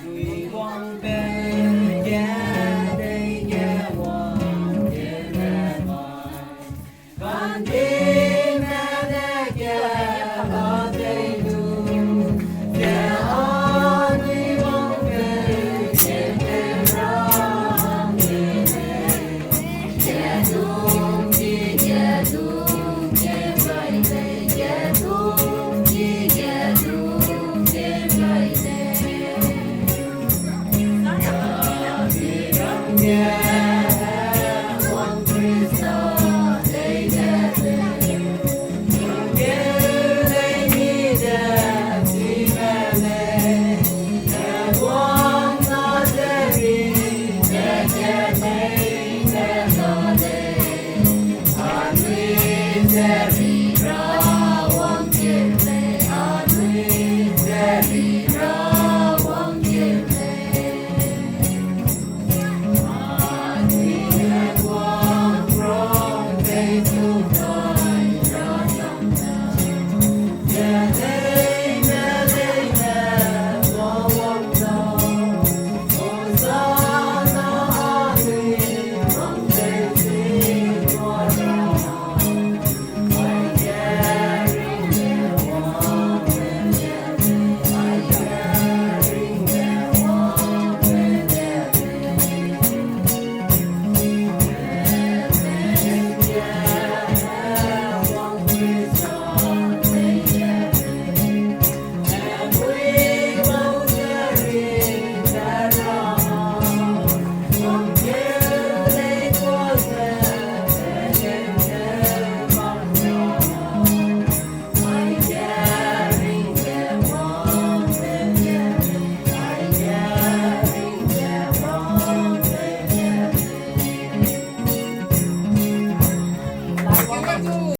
we won't bend, yeah, they get one, yeah, that one. Con tim đã kia có thể đủ, yeah, on we won't bend, yeah, they wrong, yeah, đúng, yeah, đúng, yeah, right, yeah, đúng, yeah, đúng, yeah, right, yeah, one Christ, they get it. Yeah, they need a female, and one not the ring, they get me, they know they. Unleash every raw, one kill me, unleash every raw, one kill me.